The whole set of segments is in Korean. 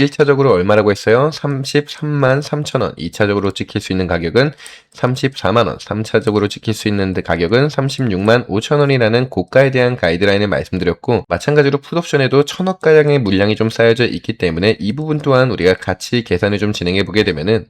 1차적으로 얼마라고 했어요? 33만 3천원. 2차적으로 찍힐 수 있는 가격은 34만원. 3차적으로 찍힐 수 있는 가격은 36만 5천원이라는 고가에 대한 가이드라인을 말씀드렸고, 마찬가지로 풋옵션에도 1000억가량의 물량이 좀 쌓여져 있기 때문에 이 부분 또한 우리가 같이 계산을 좀 진행해 보게 되면은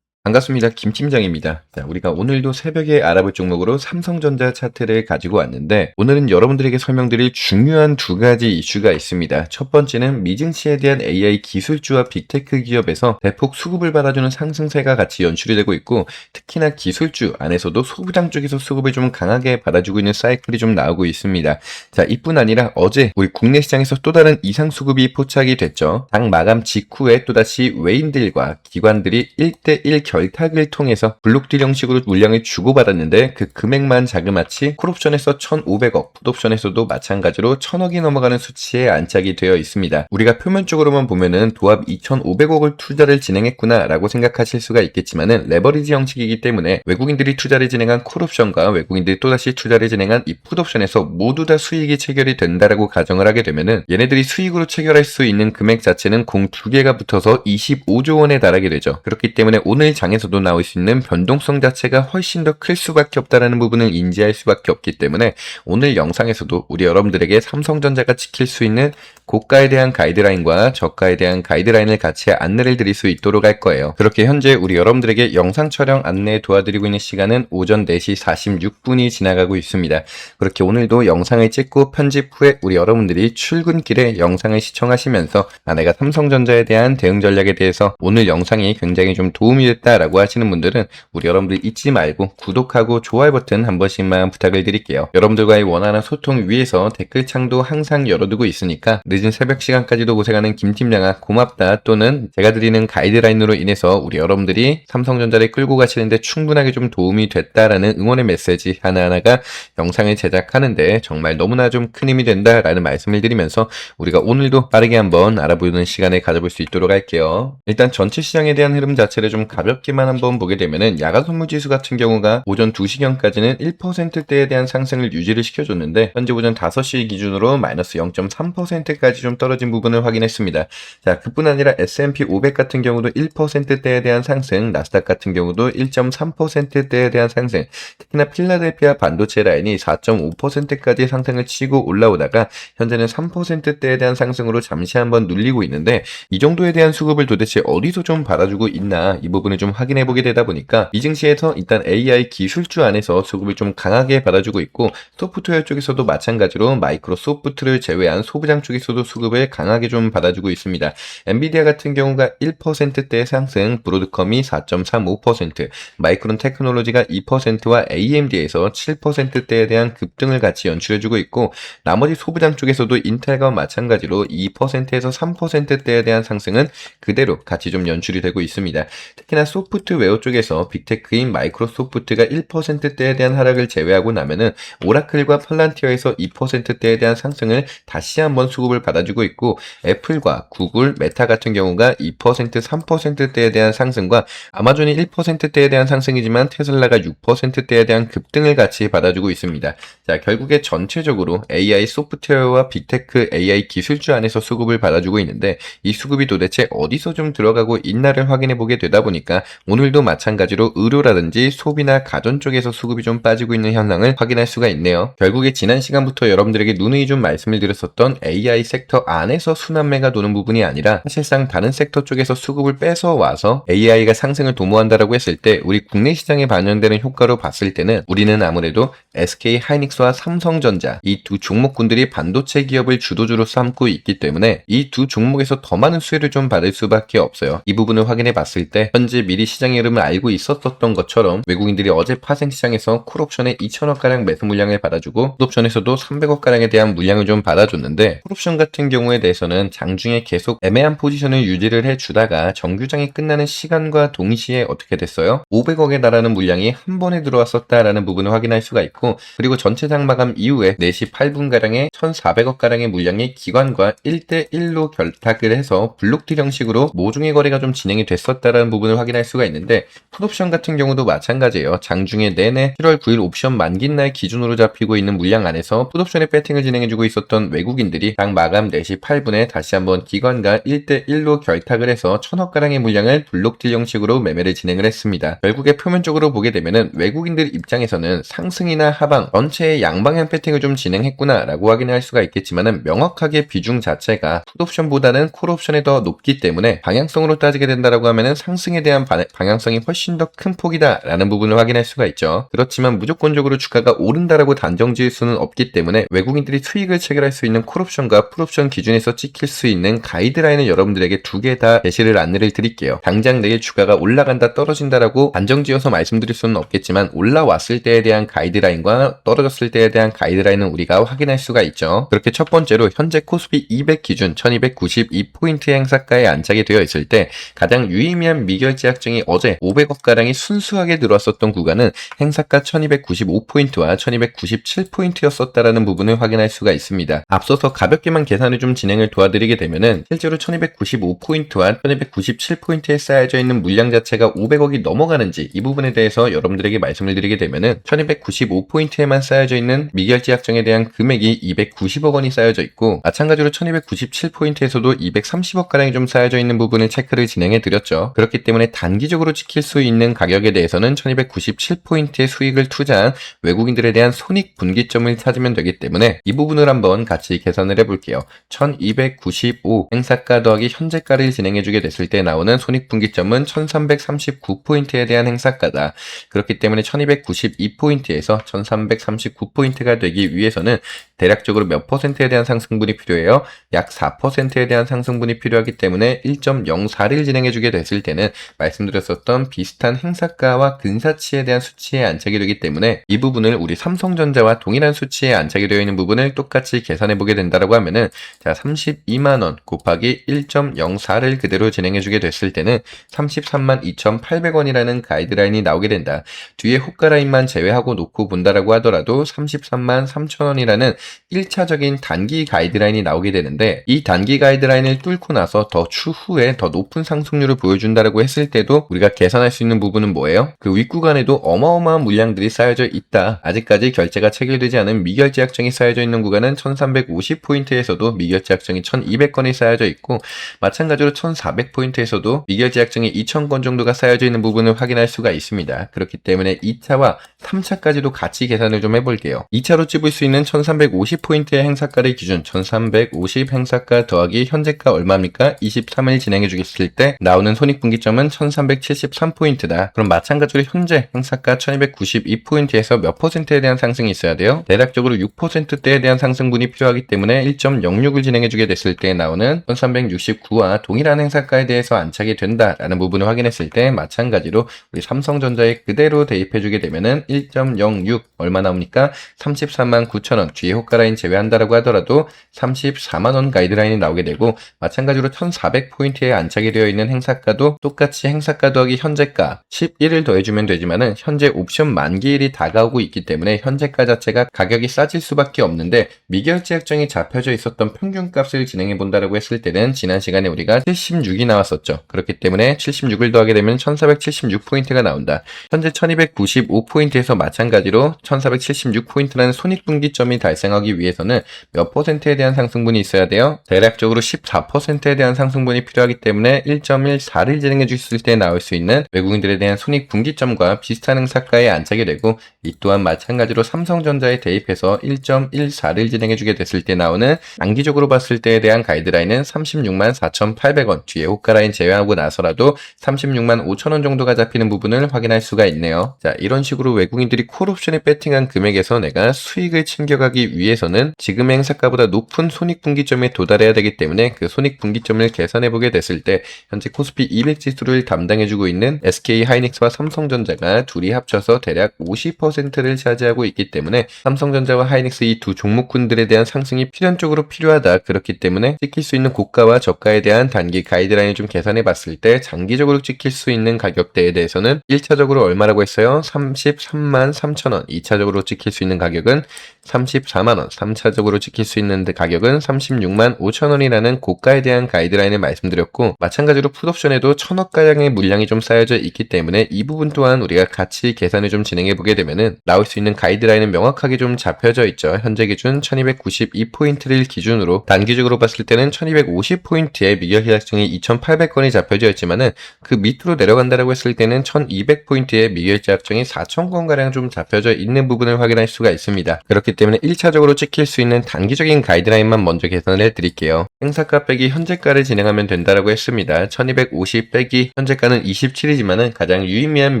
반갑습니다. 김 팀장입니다. 자, 우리가 오늘도 새벽에 알아볼 종목으로 삼성전자 차트를 가지고 왔는데, 오늘은 여러분들에게 설명드릴 중요한 두 가지 이슈가 있습니다. 첫 번째는 미증시에 대한 AI 기술주와 빅테크 기업에서 대폭 수급을 받아주는 상승세가 같이 연출이 되고 있고, 특히나 기술주 안에서도 소부장 쪽에서 수급을 좀 강하게 받아주고 있는 사이클이 좀 나오고 있습니다. 자, 이뿐 아니라 어제 우리 국내 시장에서 또 다른 이상 수급이 포착이 됐죠. 당 마감 직후에 또다시 외인들과 기관들이 1대1 결탁을 통해서 블록딜 형식으로 물량을 주고받았는데, 그 금액만 자그마치 콜옵션에서 1,500억, 풋옵션에서도 마찬가지로 1,000억이 넘어가는 수치에 안착이 되어 있습니다. 우리가 표면적으로만 보면은 도합 2,500억을 투자를 진행했구나 라고 생각하실 수가 있겠지만은, 레버리지 형식이기 때문에 외국인들이 투자를 진행한 콜옵션과 외국인들이 또다시 투자를 진행한 이 풋옵션에서 모두 다 수익이 체결이 된다라고 가정을 하게 되면은, 얘네들이 수익으로 체결할 수 있는 금액 자체는 공 2개가 붙어서 25조 원에 달하게 되죠. 그렇기 때문에 오늘 장에서도 나올 수 있는 변동성 자체가 훨씬 더 클 수밖에 없다라는 부분을 인지할 수밖에 없기 때문에, 오늘 영상에서도 우리 여러분들에게 삼성전자가 지킬 수 있는 고가에 대한 가이드라인과 저가에 대한 가이드라인을 같이 안내를 드릴 수 있도록 할 거예요. 그렇게 현재 우리 여러분들에게 영상 촬영 안내 도와드리고 있는 시간은 오전 4시 46분이 지나가고 있습니다. 그렇게 오늘도 영상을 찍고 편집 후에 우리 여러분들이 출근길에 영상을 시청하시면서 내가 삼성전자에 대한 대응 전략에 대해서 오늘 영상이 굉장히 좀 도움이 됐다라고 하시는 분들은 우리 여러분들 잊지 말고 구독하고 좋아요 버튼 한 번씩만 부탁을 드릴게요. 여러분들과의 원활한 소통 위해서 댓글창도 항상 열어두고 있으니까 늦은 새벽 시간까지도 고생하는 김팀장아 고맙다, 또는 제가 드리는 가이드라인으로 인해서 우리 여러분들이 삼성전자를 끌고 가시는데 충분하게 좀 도움이 됐다라는 응원의 메시지 하나하나가 영상을 제작하는데 정말 너무나 좀 큰 힘이 된다라는 말씀을 드리면서, 우리가 오늘도 빠르게 한번 알아보는 시간을 가져볼 수 있도록 할게요. 일단 전체 시장에 대한 흐름 자체를 좀 가볍게만 한번 보게 되면은, 야간 선물 지수 같은 경우가 오전 2시경까지는 1%대에 대한 상승을 유지를 시켜줬는데, 현재 오전 5시 기준으로 마이너스 0.3%까지 좀 떨어진 부분을 확인했습니다. 자, 그뿐 아니라 S&P 500 같은 경우도 1%대에 대한 상승, 나스닥 같은 경우도 1.3%대에 대한 상승, 특히나 필라델피아 반도체 라인이 4.5%까지 상승을 치고 올라오다가 현재는 3%대에 대한 상승으로 잠시 한번 눌리고 있는데, 이 정도에 대한 수급을 도대체 어디서 좀 받아주고 있나, 이 부분을 좀 확인해보게 되다 보니까 이 증시에서 일단 AI 기술주 안에서 수급을 좀 강하게 받아주고 있고, 소프트웨어 쪽에서도 마찬가지로 마이크로소프트를 제외한 소부장 쪽에서도 수급을 강하게 좀 받아주고 있습니다. 엔비디아 같은 경우가 1%대의 상승, 브로드컴이 4.35%, 마이크론 테크놀로지가 2%와 AMD에서 7%대에 대한 급등을 같이 연출해주고 있고, 나머지 소부장 쪽에서도 인텔과 마찬가지로 2%에서 3%대에 대한 상승은 그대로 같이 좀 연출이 되고 있습니다. 특히나 소프트웨어 쪽에서 빅테크인 마이크로소프트가 1%대에 대한 하락을 제외하고 나면은 오라클과 팔란티어에서 2%대에 대한 상승을 다시 한번 수급을 받아주고 있고, 애플과 구글, 메타 같은 경우가 2%, 3%대에 대한 상승과 아마존이 1%대에 대한 상승이지만 테슬라가 6%대에 대한 급등을 같이 받아주고 있습니다. 자, 결국에 전체적으로 AI 소프트웨어와 빅테크 AI 기술주 안에서 수급을 받아주고 있는데, 이 수급이 도대체 어디서 좀 들어가고 있나를 확인해 보게 되다 보니까 오늘도 마찬가지로 의료라든지 소비나 가전 쪽에서 수급이 좀 빠지고 있는 현상을 확인할 수가 있네요. 결국에 지난 시간부터 여러분들에게 누누이 좀 말씀을 드렸었던 AI 섹터 안에서 순환매가 도는 부분이 아니라, 사실상 다른 섹터 쪽에서 수급을 뺏어와서 AI가 상승을 도모한다라고 했을 때 우리 국내 시장에 반영되는 효과로 봤을 때는, 우리는 아무래도 SK 하이닉스와 삼성전자 이 두 종목군들이 반도체 기업을 주도주로 삼고 있기 때문에 이 두 종목에서 더 많은 수혜를 좀 받을 수밖에 없어요. 이 부분을 확인해 봤을 때 현재 미리 시장의 흐름을 알고 있었던 것처럼 외국인들이 어제 파생 시장에서 콜옵션에 2천억가량 매수 물량을 받아주고 풋옵션에서도 300억가량에 대한 물량을 좀 받아줬는데, 콜옵션 같은 경우에 대해서는 장중에 계속 애매한 포지션을 유지를 해주다가 정규장이 끝나는 시간과 동시에 어떻게 됐어요? 500억에 달하는 물량이 한 번에 들어왔었다라는 부분을 확인할 수가 있고, 그리고 전체장 마감 이후에 4시 8분가량의 1,400억가량의 물량이 기관과 1대1로 결탁을 해서 블록딜 형식으로 모종의 거래가 좀 진행이 됐었다라는 부분을 확인할 수가 있는데, 풋옵션 같은 경우도 마찬가지예요. 장중에 내내 7월 9일 옵션 만긴 날 기준으로 잡히고 있는 물량 안에서 풋옵션의 배팅을 진행해주고 있었던 외국인들이 장 마감 4시 8분에 다시 한번 기관과 1대1로 결탁을 해서 1,000억가량의 물량을 블록딜 형식으로 매매를 진행을 했습니다. 결국에 표면적으로 보게 되면은 외국인들 입장에서는 상승이나 하방 전체의 양방향 패팅을 좀 진행했구나 라고 확인할 수가 있겠지만은, 명확하게 비중 자체가 풋옵션보다는 콜옵션이 더 높기 때문에 방향성으로 따지게 된다라고 하면은 상승에 대한 방향성이 훨씬 더 큰 폭이다 라는 부분을 확인할 수가 있죠. 그렇지만 무조건적으로 주가가 오른다라고 단정 지을 수는 없기 때문에 외국인들이 수익을 체결할 수 있는 콜옵션과 풋옵션 기준에서 찍힐 수 있는 가이드라인을 여러분들에게 두 개 다 제시를 안내를 드릴게요. 당장 내일 주가가 올라간다 떨어진다라고 단정지어서 말씀드릴 수는 없겠지만, 올라왔을 때에 대한 가이드라인과 떨어졌을 때에 대한 가이드라인은 우리가 확인할 수가 있죠. 그렇게 첫 번째로 현재 코스피 200 기준 1292포인트 행사가에 안착이 되어 있을 때 가장 유의미한 미결제 약정이 어제 500억가량이 순수하게 들어왔었던 구간은 행사가 1295포인트와 1297포인트였었다라는 부분을 확인할 수가 있습니다. 앞서서 가볍게만 계산을 좀 진행을 도와드리게 되면은, 실제로 1295포인트와 1297포인트에 쌓여져 있는 물량 자체가 500억이 넘어가는지 이 부분에 대해서 여러분들에게 말씀을 드리게 되면은, 1295포인트에만 쌓여져 있는 미결제 약정에 대한 금액이 290억 원이 쌓여져 있고, 마찬가지로 1297포인트에서도 230억가량이 좀 쌓여져 있는 부분을 체크를 진행해 드렸죠. 그렇기 때문에 단기적으로 지킬 수 있는 가격에 대해서는 1297포인트의 수익을 투자한 외국인들에 대한 손익 분기점을 찾으면 되기 때문에 이 부분을 한번 같이 계산을 해볼게요. 1295 행사가 더하기 현재가를 진행해주게 됐을 때 나오는 손익 분기점은 1339포인트에 대한 행사가다. 그렇기 때문에 1292포인트에서 1339포인트가 되기 위해서는 대략적으로 몇 퍼센트에 대한 상승분이 필요해요? 약 4%에 대한 상승분이 필요하기 때문에 1.04를 진행해주게 됐을 때는 말씀드렸었던 비슷한 행사가와 근사치에 대한 수치에 안착이 되기 때문에, 이 부분을 우리 삼성전자와 동일한 수치에 안착이 되어 있는 부분을 똑같이 계산해보게 된다라고 하면은, 자, 32만원 곱하기 1.04를 그대로 진행해주게 됐을 때는 33만 2,800원이라는 가이드라인이 나오게 된다. 뒤에 호가라인만 제외하고 놓고 본다라고 하더라도 33만 3천원이라는 1차적인 단기 가이드라인이 나오게 되는데, 이 단기 가이드라인을 뚫고 나서 더 추후에 더 높은 상승률을 보여준다라고 했을 때도 우리가 계산할 수 있는 부분은 뭐예요? 그 윗구간에도 어마어마한 물량들이 쌓여져 있다. 아직까지 결제가 체결되지 않은 미결제 약정이 쌓여져 있는 구간은 1350포인트에서도 미결제 약정이 1200건이 쌓여져 있고, 마찬가지로 1400포인트에서도 미결제 약정이 2000건 정도가 쌓여져 있는 부분을 확인할 수가 있습니다. 그렇기 때문에 2차와 3차까지도 같이 계산을 좀 해볼게요. 2차로 찝을 수 있는 1350포인트의 행사가를 기준 1350 행사가 더하기 현재가 얼마입니까? 23을 진행해 주겠을 때 나오는 손익분기점은 1373포인트다. 그럼 마찬가지로 현재 행사가 1292포인트에서 몇 퍼센트에 대한 상승이 있어야 돼요? 대략적으로 6%대에 대한 상승분이 필요하기 때문에 1.06을 진행해 주게 됐을 때 나오는 1369와 동일한 행사가에 대해서 안착이 된다라는 부분을 확인했을 때, 마찬가지로 우리 삼성전자에 그대로 대입해 주게 되면은 1.06 얼마 나옵니까? 33만 9천원, 뒤에 호가라인 제외한다라고 하더라도 34만원 가이드라인이 나오게 되고, 마찬가지로 1400포인트에 안착이 되어 있는 행사가도 똑같이 행사가 더하기 현재가 11을 더해주면 되지만은, 현재 옵션 만기일이 다가오고 있기 때문에 현재가 자체가 가격이 싸질 수밖에 없는데, 미결제 약정이 잡혀져 있었던 평균값을 진행해 본다라고 했을 때는 지난 시간에 우리가 76이 나왔었죠. 그렇기 때문에 76을 더하게 되면 1476포인트가 나온다. 현재 1295포인트에서 마찬가지로 1476포인트라는 손익분기점이 달성하기 위해서는 몇 퍼센트에 대한 상승분이 있어야 돼요? 대략적으로 14%에 대한 상승분이 필요하기 때문에 1.14를 진행해 주실 때 나올 수 있는 외국인들에 대한 손익분기점과 비슷한 행사가에 안착이 되고, 이 또한 마찬가지로 삼성전자에 대입해서 1.14를 진행해 주게 됐을 때 나오는 단기적으로 봤을 때에 대한 가이드라인은 36만 4,800원, 뒤에 호가라인 제외하고 나서라도 36만 5천원 정도가 잡히는 부분을 확인할 수가 있네요. 자, 이런 식으로 외국인들이 콜옵션에 배팅한 금액에서 내가 수익을 챙겨가기 위해 위해서는 지금의 행사가보다 높은 손익분기점에 도달해야 되기 때문에 그 손익분기점을 계산해보게 됐을 때 현재 코스피 200 지수를 담당해주고 있는 SK하이닉스와 삼성전자가 둘이 합쳐서 대략 50%를 차지하고 있기 때문에 삼성전자와 하이닉스 이 두 종목군들에 대한 상승이 필연적으로 필요하다. 그렇기 때문에 찍힐 수 있는 고가와 저가에 대한 단기 가이드라인을 좀 계산해봤을 때 장기적으로 찍힐 수 있는 가격대에 대해서는 1차적으로 얼마라고 했어요? 33만 3천원. 2차적으로 찍힐 수 있는 가격은 34만원, 3차적으로 찍힐 수 있는 가격은 36만 5천원이라는 고가에 대한 가이드라인을 말씀드렸고, 마찬가지로 풋옵션에도 1000억가량의 물량이 좀 쌓여져 있기 때문에 이 부분 또한 우리가 같이 계산을 좀 진행해보게 되면은 나올 수 있는 가이드라인은 명확하게 좀 잡혀져 있죠. 현재 기준 1292포인트를 기준으로 단기적으로 봤을 때는 1250포인트에 미결제약정이 2800건이 잡혀져 있지만은 그 밑으로 내려간다라고 했을 때는 1200포인트에 미결제약정이 4000건가량 좀 잡혀져 있는 부분을 확인할 수가 있습니다. 그렇기 때문에 1차적으로 찍힐 수 있는 단기적인 가이드라인만 먼저 계산을 해드릴게요. 행사가 빼기 현재가를 진행하면 된다라고 했습니다. 1250 빼기 현재가는 27이지만은 가장 유의미한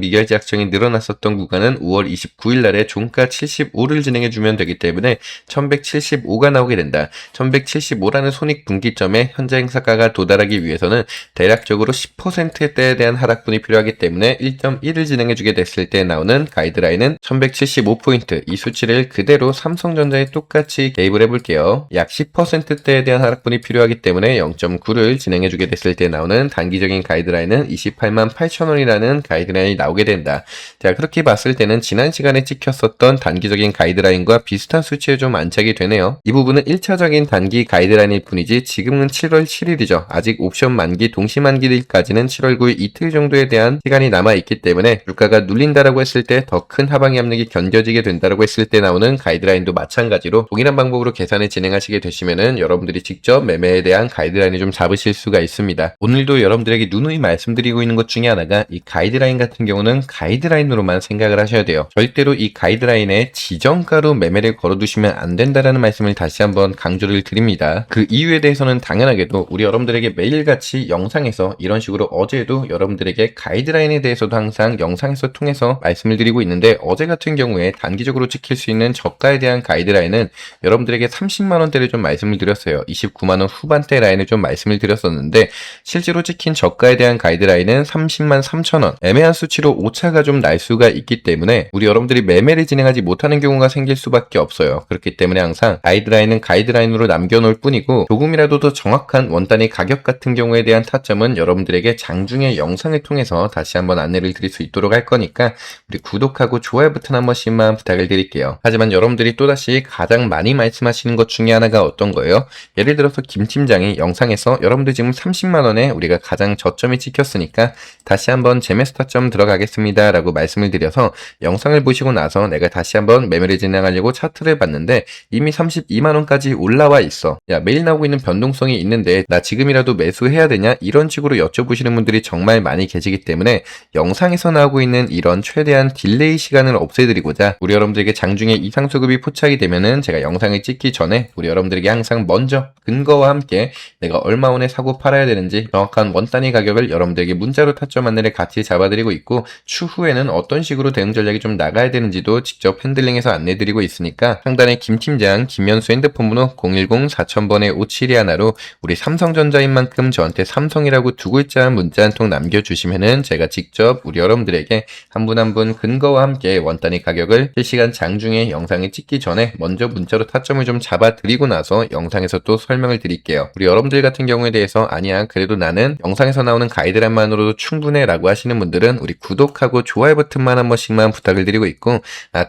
미결제약정이 늘어났었던 구간은 5월 29일 날에 종가 75를 진행해주면 되기 때문에 1175가 나오게 된다. 1175라는 손익분기점에 현재 행사가가 도달하기 위해서는 대략적으로 10%대에 대한 하락분이 필요하기 때문에 1.1을 진행해주게 됐을 때 나오는 가이드라인은 1175포인트. 이 수치를 그대로 삼성전자에 똑같이 개입을 해볼게요. 약 10%대에 대한 하락분이 필요하기 때문에 0.9를 진행해주게 됐을 때 나오는 단기적인 가이드라인은 28만 8천원이라는 가이드라인이 나오게 된다. 자, 그렇게 봤을 때는 지난 시간에 찍혔었던 단기적인 가이드라인과 비슷한 수치에 좀 안착이 되네요. 이 부분은 1차적인 단기 가이드라인일 뿐이지 지금은 7월 7일이죠. 아직 옵션 만기, 동시 만기일까지는 7월 9일 이틀 정도에 대한 시간이 남아있기 때문에 주가가 눌린다라고 했을 때 더 큰 하방의 압력이 견뎌지게 된다라고 했을 때 나오는 가이드라인도 마찬가지로 동일한 방법으로 계산을 진행하시게 되시면은 여러분들이 직접 매매에 대한 가이드라인을 좀 잡으실 수가 있습니다. 오늘도 여러분들에게 누누이 말씀드리고 있는 것 중에 하나가 이 가이드라인 같은 경우는 가이드라인으로만 생각을 하셔야 돼요. 절대로 이 가이드라인에 지정가로 매매를 걸어두시면 안 된다라는 말씀을 다시 한번 강조를 드립니다. 그 이유에 대해서는 당연하게도 우리 여러분들에게 매일같이 영상에서 이런 식으로 어제도 여러분들에게 가이드라인에 대해서도 항상 영상에서 통해서 말씀을 드리고 있는데, 어제 같은 경우에 단기적으로 찍힐 수 있는 저가에 대한 가이드라인은 여러분들에게 30만원대를 좀 말씀을 드렸어요. 29만원 후반대 라인을 좀 말씀을 드렸었는데 실제로 찍힌 저가에 대한 가이드라인은 30만 3천원. 애매한 수치로 오차가 좀 날 수가 있기 때문에 우리 여러분들이 매매를 진행하지 못하는 경우가 생길 수밖에 없어요. 그렇기 때문에 항상 가이드라인은 가이드라인으로 남겨놓을 뿐이고, 조금이라도 더 정확한 원단위 가격 같은 경우에 대한 타점은 여러분들에게 장중에 영상을 통해서 다시 한번 안내를 드릴 수 있도록 할 거니까 우리 구독하고 좋아요 버튼 한 번씩만 부탁을 드릴게요. 하지만 여러분들이 또다시 가장 많이 말씀하시는 것 중에 하나가 어떤 거예요? 예를 들어서 김 팀장이 영상에서 여러분들 지금 30만원에 우리가 가장 저점이 찍혔으니까 다시 한번 제매수 타점 들어가겠습니다 라고 말씀을 드려서 영상을 보시고 나서 내가 다시 한번 매매를 진행하려고 차트를 봤는데 이미 32만원까지 올라와 있어. 야, 매일 나오고 있는 변동성이 있는데 나 지금이라도 매수해야 되냐? 이런 식으로 여쭤보시는 분들이 정말 많이 계시기 때문에 영상에서 나오고 있는 이런 최대한 딜레이 시간을 없애드리고자 우리 여러분들에게 장중에 이상 수급이 포착이 되면은 제가 영상을 찍기 전에 우리 여러분들에게 항상 먼저 근거와 함께 내가 얼마 원에 사고 팔아야 되는지 정확한 원단위 가격을 여러분들에게 문자로 타점 안내를 같이 잡아드리고 있고, 추후에는 어떤 식으로 대응 전략이 좀 나가야 되는지도 직접 핸들링해서 안내드리고 있으니까 상단에 김팀장 김현수 핸드폰 번호 010-4000번에 5721로 우리 삼성전자인 만큼 저한테 삼성이라고 두 글자 문자 한 통 남겨주시면은 제가 직접 우리 여러분들에게 한 분 한 분 근거와 함께 원단위 가격을 실시간 장중에 영상을 찍기 전에 먼저 문자로 타점을 좀 잡아드리고 나서 영상에서 또 설명을 드릴게요. 우리 여러분들 같은 경우에 대해서 아니야 그래도 나는 영상에서 나오는 가이드라인만으로도 충분해 라고 하시는 분들은 우리 구독하고 좋아요 버튼만 한 번씩만 부탁을 드리고 있고,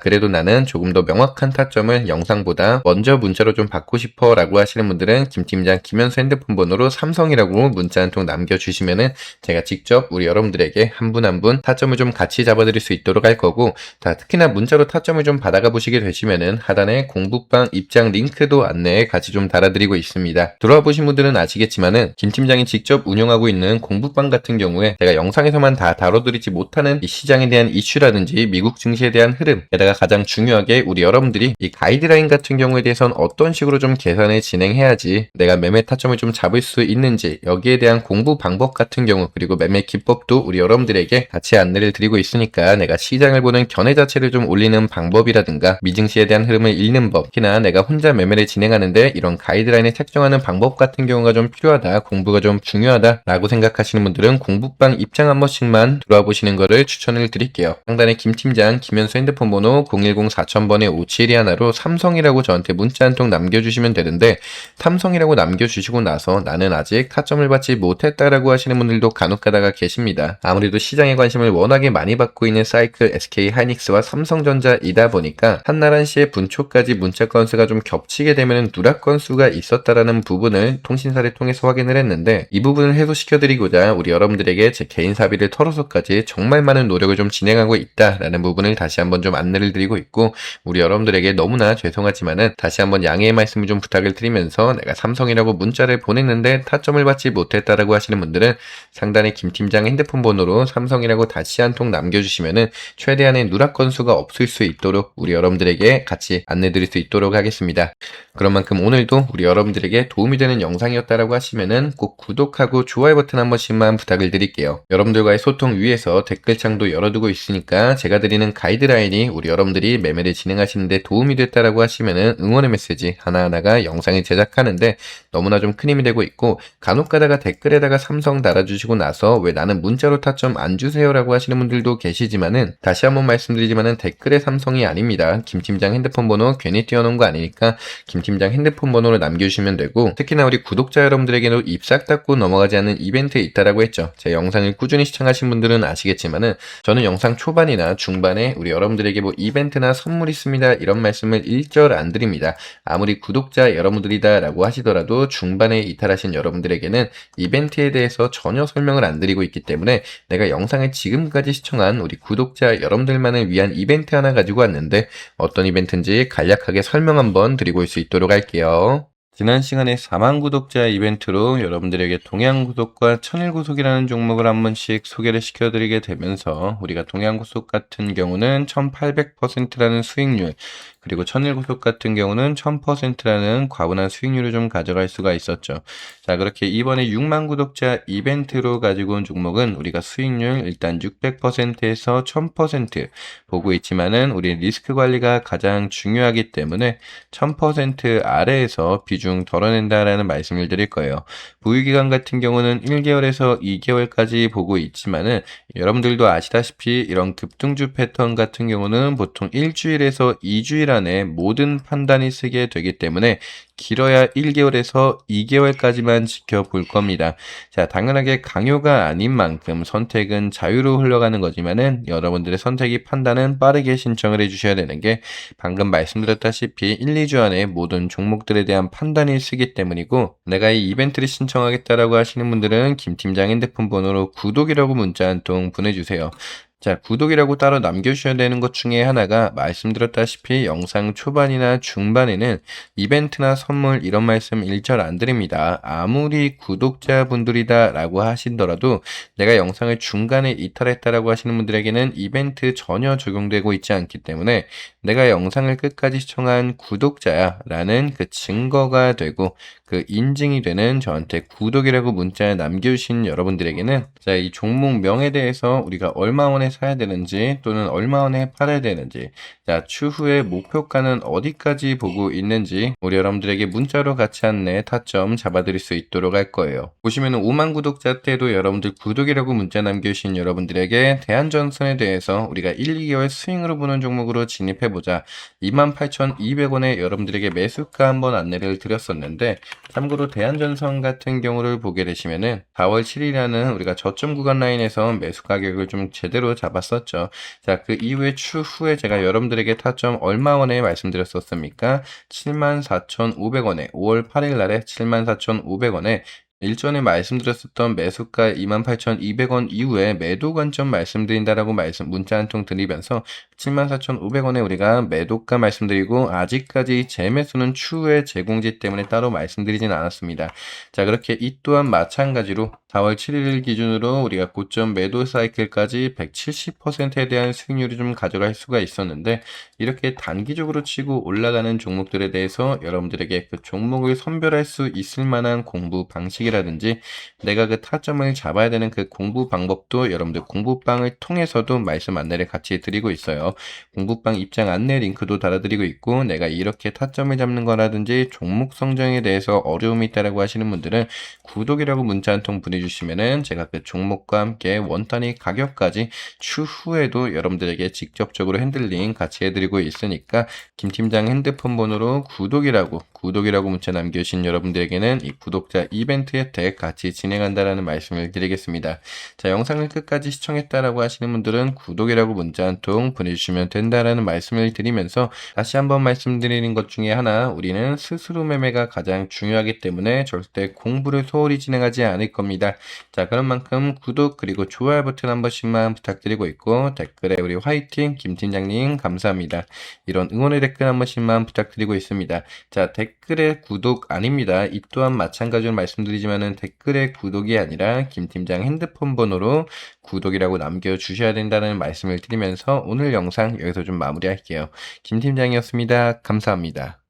그래도 나는 조금 더 명확한 타점을 영상보다 먼저 문자로 좀 받고 싶어 라고 하시는 분들은 김팀장 김현수 핸드폰 번호로 삼성이라고 문자 한 통 남겨주시면은 제가 직접 우리 여러분들에게 한 분 한 분 타점을 좀 같이 잡아드릴 수 있도록 할 거고, 특히나 문자로 타점을 좀 받아가 보시게 되시면은 하단에 공부방 입장 링크도 안내에 같이 좀 달아드리고 있습니다. 들어와 보신 분들은 아시겠지만은 김 팀장이 직접 운영하고 있는 공부방 같은 경우에 제가 영상에서만 다 다뤄드리지 못하는 이 시장에 대한 이슈라든지 미국 증시에 대한 흐름, 게다가 가장 중요하게 우리 여러분들이 이 가이드라인 같은 경우에 대해서는 어떤 식으로 좀 계산을 진행해야지 내가 매매 타점을 좀 잡을 수 있는지, 여기에 대한 공부 방법 같은 경우 그리고 매매 기법도 우리 여러분들에게 같이 안내를 드리고 있으니까 내가 시장을 보는 견해 자체를 좀 올리는 방법이라든가 미증시에 대한 대한 흐름을 읽는 법, 특히나 내가 혼자 매매를 진행하는데 이런 가이드라인을 책정하는 방법 같은 경우가 좀 필요하다, 공부가 좀 중요하다 라고 생각하시는 분들은 공부방 입장 한 번씩만 들어와 보시는 거를 추천을 드릴게요. 상단에 김팀장 김현수 핸드폰 번호 010-4000번에 5721로 삼성이라고 저한테 문자 한 통 남겨주시면 되는데, 삼성이라고 남겨주시고 나서 나는 아직 타점을 받지 못했다라고 하시는 분들도 간혹 가다가 계십니다. 아무래도 시장에 관심을 워낙에 많이 받고 있는 사이클 SK하이닉스와 삼성전자이다 보니까 한나란 씨의 분초까지 문자 건수가 좀 겹치게 되면 누락 건수가 있었다라는 부분을 통신사를 통해서 확인을 했는데, 이 부분을 해소시켜드리고자 우리 여러분들에게 제 개인 사비를 털어서까지 정말 많은 노력을 좀 진행하고 있다라는 부분을 다시 한번 좀 안내를 드리고 있고, 우리 여러분들에게 너무나 죄송하지만은 다시 한번 양해의 말씀을 좀 부탁을 드리면서, 내가 삼성이라고 문자를 보냈는데 타점을 받지 못했다라고 하시는 분들은 상단에 김팀장 핸드폰 번호로 삼성이라고 다시 한 통 남겨주시면은 최대한의 누락 건수가 없을 수 있도록 우리 여러분들에게 같이 안내 드릴 수 있도록 하겠습니다. 그런 만큼 오늘도 우리 여러분들에게 도움이 되는 영상이었다라고 하시면은 꼭 구독하고 좋아요 버튼 한 번씩만 부탁을 드릴게요. 여러분들과의 소통 위해서 댓글창도 열어두고 있으니까 제가 드리는 가이드라인이 우리 여러분들이 매매를 진행하시는데 도움이 됐다라고 하시면은 응원의 메시지 하나하나가 영상을 제작하는데 너무나 좀 큰 힘이 되고 있고, 간혹 가다가 댓글에다가 삼성 달아주시고 나서 왜 나는 문자로 타점 안 주세요라고 하시는 분들도 계시지만은, 다시 한번 말씀드리지만은 댓글에 삼성이 아닙니다. 김팀장 핸드폰 번호 괜히 띄워놓은 거 아니니까 김팀장 핸드폰 번호를 남겨주시면 되고, 특히나 우리 구독자 여러분들에게도 입 싹 닫고 넘어가지 않는 이벤트 있다라고 했죠. 제 영상을 꾸준히 시청하신 분들은 아시겠지만은 저는 영상 초반이나 중반에 우리 여러분들에게 뭐 이벤트나 선물 있습니다 이런 말씀을 일절 안 드립니다. 아무리 구독자 여러분들이다 라고 하시더라도 중반에 이탈하신 여러분들에게는 이벤트에 대해서 전혀 설명을 안 드리고 있기 때문에, 내가 영상을 지금까지 시청한 우리 구독자 여러분들만을 위한 이벤트 하나 가지고 왔는데 어떤 이벤트인지 간략하게 설명 한번 드리고 올 수 있도록 할게요. 지난 시간에 4만 구독자 이벤트로 여러분들에게 동양고속과 천일고속이라는 종목을 한 번씩 소개를 시켜드리게 되면서, 우리가 동양고속 같은 경우는 1800%라는 수익률, 그리고 천일고속 같은 경우는 1000%라는 과분한 수익률을 좀 가져갈 수가 있었죠. 자, 그렇게 이번에 6만 구독자 이벤트로 가지고 온 종목은 우리가 수익률 일단 600%에서 1000% 보고 있지만은, 우리 리스크 관리가 가장 중요하기 때문에 1000% 아래에서 비중 덜어낸다라는 말씀을 드릴 거예요. 보유기간 같은 경우는 1개월에서 2개월까지 보고 있지만은, 여러분들도 아시다시피 이런 급등주 패턴 같은 경우는 보통 일주일에서 2주일 안에 모든 판단이 쓰게 되기 때문에 길어야 1개월에서 2개월까지만 지켜볼 겁니다. 자, 당연하게 강요가 아닌 만큼 선택은 자유로 흘러가는 거지만은, 여러분들의 선택이 판단은 빠르게 신청을 해주셔야 되는 게 방금 말씀드렸다시피 1, 2주 안에 모든 종목들에 대한 판단이 쓰기 때문이고, 내가 이 이벤트를 신청하겠다라고 하시는 분들은 김팀장 핸드폰 번호로 구독이라고 문자 한 통 보내주세요. 자, 구독이라고 따로 남겨주셔야 되는 것 중에 하나가, 말씀드렸다시피 영상 초반이나 중반에는 이벤트나 선물 이런 말씀 일절 안 드립니다. 아무리 구독자분들이다 라고 하시더라도 내가 영상을 중간에 이탈했다라고 하시는 분들에게는 이벤트 전혀 적용되고 있지 않기 때문에, 내가 영상을 끝까지 시청한 구독자야 라는 그 증거가 되고 그 인증이 되는 저한테 구독이라고 문자 남겨주신 여러분들에게는, 자, 이 종목명에 대해서 우리가 얼마원에 사야 되는지 또는 얼마원에 팔아야 되는지, 자, 추후에 목표가는 어디까지 보고 있는지 우리 여러분들에게 문자로 같이 안내 타점 잡아드릴 수 있도록 할 거예요. 보시면은 5만 구독자 때도 여러분들 구독이라고 문자 남겨주신 여러분들에게 대한전선에 대해서 우리가 1, 2개월 스윙으로 보는 종목으로 진입해보자 28,200원에 여러분들에게 매수가 한번 안내를 드렸었는데, 참고로 대한전선 같은 경우를 보게 되시면은 4월 7일이라는 우리가 저점 구간 라인에서 매수 가격을 좀 제대로 잡았었죠. 자, 그 이후에 추후에 제가 여러분들에게 타점 얼마원에 말씀드렸었습니까? 74,500원에 5월 8일 날에 74,500원에 일전에 말씀드렸었던 매수가 28,200원 이후에 매도 관점 말씀드린다라고 문자 한 통 드리면서 74,500원에 우리가 매도가 말씀드리고, 아직까지 재매수는 추후에 제공지 때문에 따로 말씀드리진 않았습니다. 자, 그렇게 이 또한 마찬가지로 4월 7일 기준으로 우리가 고점 매도 사이클까지 170%에 대한 수익률을 좀 가져갈 수가 있었는데, 이렇게 단기적으로 치고 올라가는 종목들에 대해서 여러분들에게 그 종목을 선별할 수 있을 만한 공부 방식에 방식이라든지 내가 그 타점을 잡아야 되는 그 공부 방법도 여러분들 공부방을 통해서도 말씀 안내를 같이 드리고 있어요. 공부방 입장 안내 링크도 달아드리고 있고 내가 이렇게 타점을 잡는 거라든지 종목 성정에 대해서 어려움이 있다라고 하시는 분들은 구독이라고 문자 한 통 보내주시면은 제가 그 종목과 함께 원단위 가격까지 추후에도 여러분들에게 직접적으로 핸들링 같이 해드리고 있으니까 김 팀장 핸드폰 번호로 구독이라고 문자 남겨주신 여러분들에게는 이 구독자 이벤트 혜택 같이 진행한다라는 말씀을 드리겠습니다. 자, 영상을 끝까지 시청했다라고 하시는 분들은 구독이라고 문자 한 통 보내주시면 된다라는 말씀을 드리면서 다시 한번 말씀드리는 것 중에 하나, 우리는 스스로 매매가 가장 중요하기 때문에 절대 공부를 소홀히 진행하지 않을 겁니다. 자, 그런 만큼 구독 그리고 좋아요 버튼 한 번씩만 부탁드리고 있고 댓글에 우리 화이팅 김 팀장님 감사합니다. 이런 응원의 댓글 한 번씩만 부탁드리고 있습니다. 자, 댓글에 구독 아닙니다. 이 또한 마찬가지로 말씀드리지만은 댓글에 구독이 아니라 김 팀장 핸드폰 번호로 구독이라고 남겨주셔야 된다는 말씀을 드리면서 오늘 영상 여기서 좀 마무리할게요. 김 팀장이었습니다. 감사합니다.